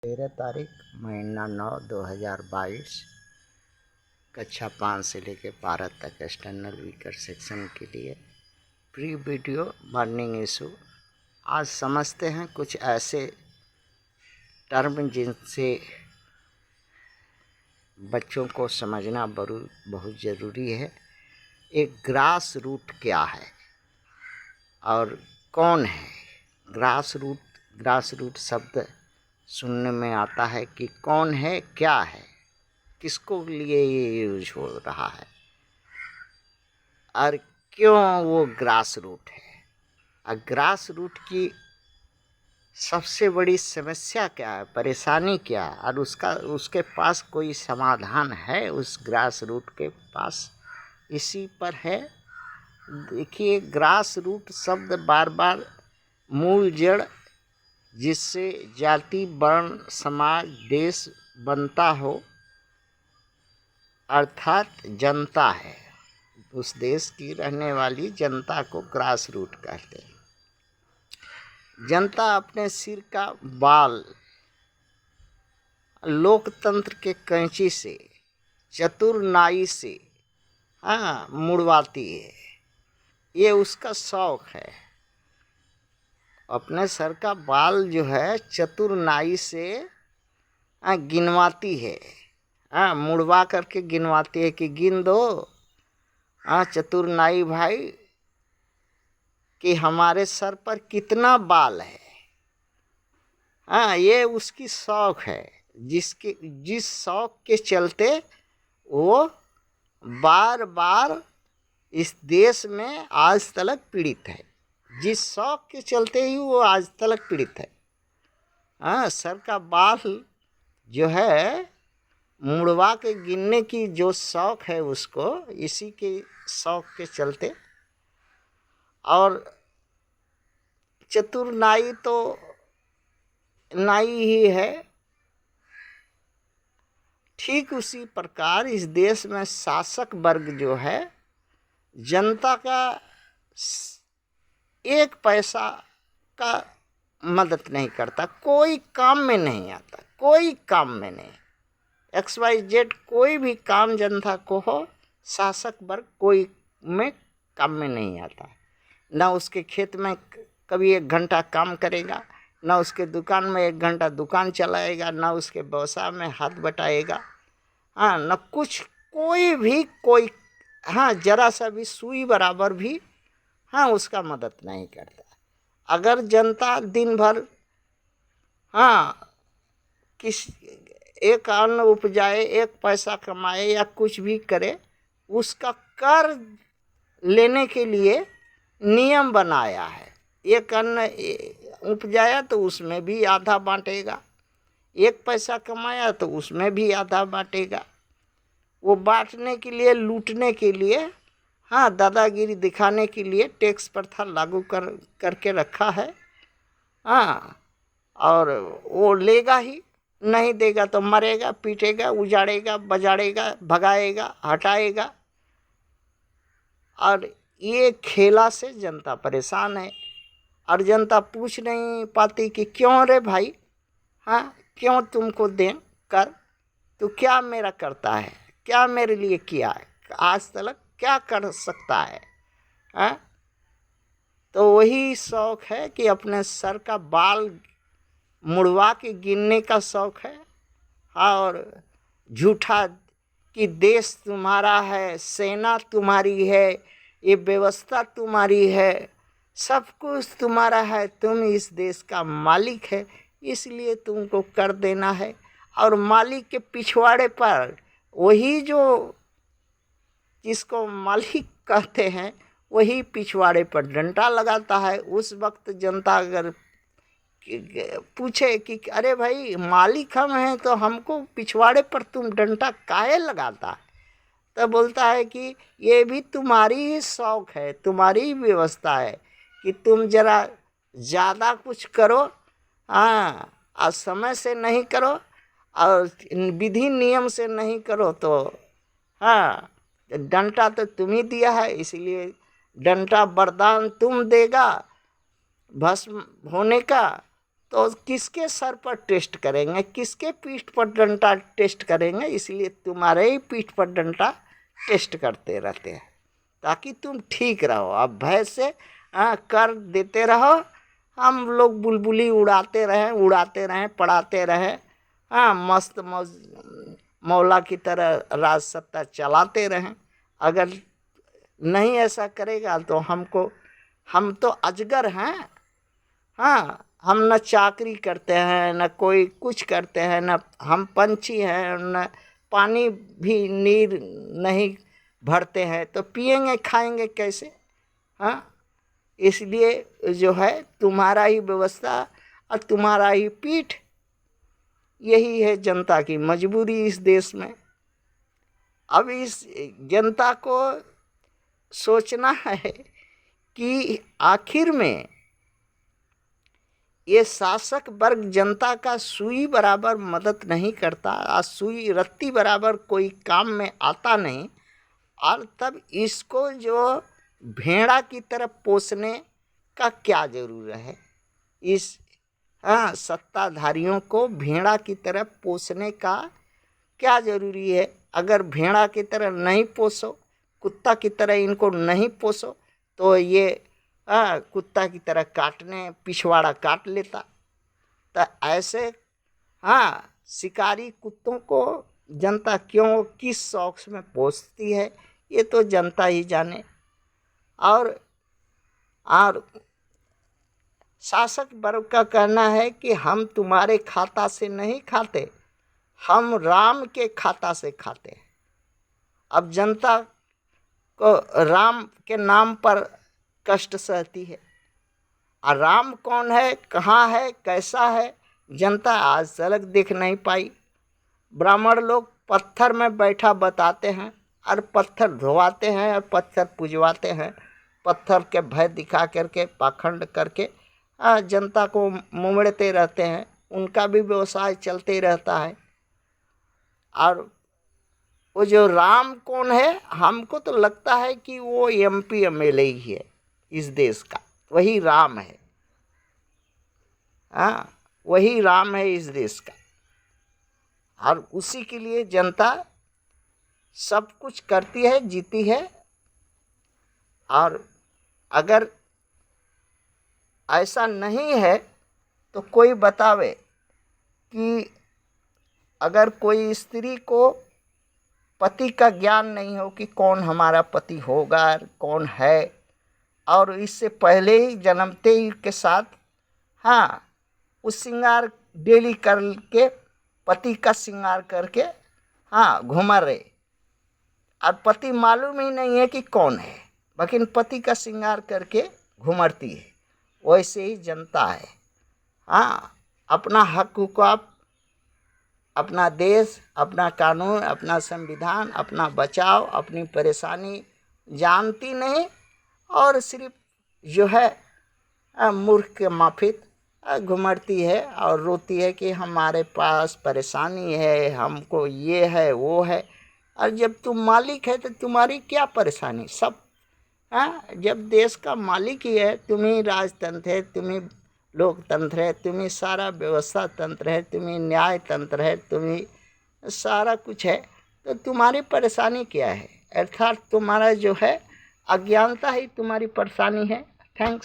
13 तारीख महीना 9 2022 कक्षा 5 से लेकर 12 तक एक्सटर्नल वीकर सेक्शन के लिए प्री वीडियो बर्निंग इशू। आज समझते हैं कुछ ऐसे टर्म जिनसे बच्चों को समझना बहुत ज़रूरी है। एक ग्रास रूट क्या है और कौन है। ग्रास रूट शब्द सुनने में आता है कि कौन है, क्या है, किसको लिए ये यूज हो रहा है और क्यों वो ग्रास रूट है। और ग्रास रूट की सबसे बड़ी समस्या क्या है, परेशानी क्या है और उसके पास कोई समाधान है उस ग्रास रूट के पास, इसी पर है। देखिए, ग्रास रूट शब्द बार बार मूल जड़ जिससे जाति, वर्ण, समाज, देश बनता हो, अर्थात जनता है। उस देश की रहने वाली जनता को ग्रास रूट कहते हैं। जनता अपने सिर का बाल लोकतंत्र के कैंची से, चतुर नाई से मुड़वाती है। ये उसका शौक है। अपने सर का बाल जो है चतुर नाई से गिनवाती है, मुड़वा करके गिनवाती है कि गिन दो चतुर नाई भाई कि हमारे सर पर कितना बाल है। ये उसकी शौक है, जिस शौक के चलते वो बार बार इस देश में आज तक पीड़ित है। जिस शौक के चलते ही वो आज तक पीड़ित है। सर का बाल जो है मुड़वा के गिनने की जो शौक है उसको, इसी के शौक के चलते। और चतुर नाई तो नाई ही है। ठीक उसी प्रकार इस देश में शासक वर्ग जो है जनता का एक पैसा का मदद नहीं करता, कोई काम में नहीं आता, कोई काम में नहीं। XYZ कोई भी काम जनता को हो, शासक वर्ग कोई में काम में नहीं आता। ना उसके खेत में कभी 1 घंटा काम करेगा, ना उसके दुकान में 1 घंटा दुकान चलाएगा, ना उसके व्यवसाय में हाथ बटाएगा, ना कुछ कोई जरा सा भी सुई बराबर भी उसका मदद नहीं करता। अगर जनता दिन भर एक अन्न उपजाए, 1 पैसा कमाए या कुछ भी करे, उसका कर लेने के लिए नियम बनाया है। 1 अन्न उपजाया तो उसमें भी आधा बांटेगा, 1 पैसा कमाया तो उसमें भी आधा बांटेगा। वो बांटने के लिए, लूटने के लिए, दादागिरी दिखाने के लिए टैक्स प्रथा लागू करके रखा है। और वो लेगा ही, नहीं देगा तो मरेगा, पीटेगा, उजाड़ेगा, बजाड़ेगा, भगाएगा, हटाएगा। और ये खेला से जनता परेशान है। और जनता पूछ नहीं पाती कि क्यों रे भाई, क्यों तुमको दें कर, तो क्या मेरा करता है, क्या मेरे लिए किया है, आज तक क्या कर सकता है। तो वही शौक है कि अपने सर का बाल मुड़वा के गिनने का शौक है। और झूठा कि देश तुम्हारा है, सेना तुम्हारी है, ये व्यवस्था तुम्हारी है, सब कुछ तुम्हारा है, तुम इस देश का मालिक है, इसलिए तुमको कर देना है। और मालिक के पिछवाड़े पर वही जो जिसको मालिक कहते हैं वही पिछवाड़े पर डंडा लगाता है। उस वक्त जनता अगर पूछे कि अरे भाई मालिक हम हैं तो हमको पिछवाड़े पर तुम डंडा काहे लगाता है, तो बोलता है कि ये भी तुम्हारी ही शौक है, तुम्हारी ही व्यवस्था है कि तुम जरा ज़्यादा कुछ करो, और समय से नहीं करो और विधि नियम से नहीं करो तो डंडा तो तुम ही दिया है, इसलिए डंडा वरदान तुम देगा भस्म होने का, तो किसके सर पर टेस्ट करेंगे, किसके पीठ पर डंडा टेस्ट करेंगे। इसलिए तुम्हारे ही पीठ पर डंडा टेस्ट करते रहते हैं ताकि तुम ठीक रहो। अब भय से कर देते रहो, हम लोग बुलबुली उड़ाते रहें पढ़ाते रहें, मस्त मौला की तरह राज सत्ता चलाते रहें। अगर नहीं ऐसा करेगा तो हम तो अजगर हैं। हम न चाकरी करते हैं, न कोई कुछ करते हैं, न हम पंछी हैं, न पानी भी नीर नहीं भरते हैं, तो पिएंगे खाएंगे कैसे। इसलिए जो है तुम्हारा ही व्यवस्था और तुम्हारा ही पीठ, यही है जनता की मजबूरी इस देश में। अब इस जनता को सोचना है कि आखिर में ये शासक वर्ग जनता का सुई बराबर मदद नहीं करता, और सुई रत्ती बराबर कोई काम में आता नहीं, और तब इसको जो भेड़ा की तरफ पोसने का क्या ज़रूरत है। इस सत्ताधारियों को भेड़ा की तरफ पोसने का क्या ज़रूरी है। अगर भेड़ा की तरह नहीं पोसो, कुत्ता की तरह इनको नहीं पोसो, तो ये कुत्ता की तरह पिछवाड़ा काट लेता। तो ऐसे शिकारी कुत्तों को जनता क्यों किस शौक में पोसती है, ये तो जनता ही जाने। और शासक वर्ग का कहना है कि हम तुम्हारे खाता से नहीं खाते, हम राम के खाता से खाते हैं। अब जनता को राम के नाम पर कष्ट सहती है, और राम कौन है, कहाँ है, कैसा है, जनता आज तक देख नहीं पाई। ब्राह्मण लोग पत्थर में बैठा बताते हैं, और पत्थर धोवाते हैं, और पत्थर पुजवाते हैं, पत्थर के भय दिखा करके पाखंड करके जनता को मुमड़ते रहते हैं। उनका भी व्यवसाय चलते रहता है। और वो जो राम कौन है, हमको तो लगता है कि वो MP MLA ही है इस देश का, वही राम है। वही राम है इस देश का, और उसी के लिए जनता सब कुछ करती है, जीती है। और अगर ऐसा नहीं है तो कोई बतावे कि अगर कोई स्त्री को पति का ज्ञान नहीं हो कि कौन हमारा पति होगा, कौन है, और इससे पहले ही जन्मते ही के साथ वो श्रृंगार डेली करके पति का श्रृंगार करके घुमा रहे, और पति मालूम ही नहीं है कि कौन है, लेकिन पति का श्रृंगार करके घुमरती है। वैसे ही जनता है। अपना हक हुकूक, अपना देश, अपना कानून, अपना संविधान, अपना बचाव, अपनी परेशानी जानती नहीं, और सिर्फ जो है मूर्ख के माफिक घुमरती है और रोती है कि हमारे पास परेशानी है, हमको ये है वो है। और जब तुम मालिक है तो तुम्हारी क्या परेशानी। सब जब देश का मालिक ही है, तुम ही राजतंत्र है, तुम ही लोकतंत्र है, तुम ही सारा व्यवस्था तंत्र है, तुम ही न्याय तंत्र है, तुम ही सारा कुछ है, तो तुम्हारी परेशानी क्या है। अर्थात तुम्हारा जो है अज्ञानता ही तुम्हारी परेशानी है। थैंक्स।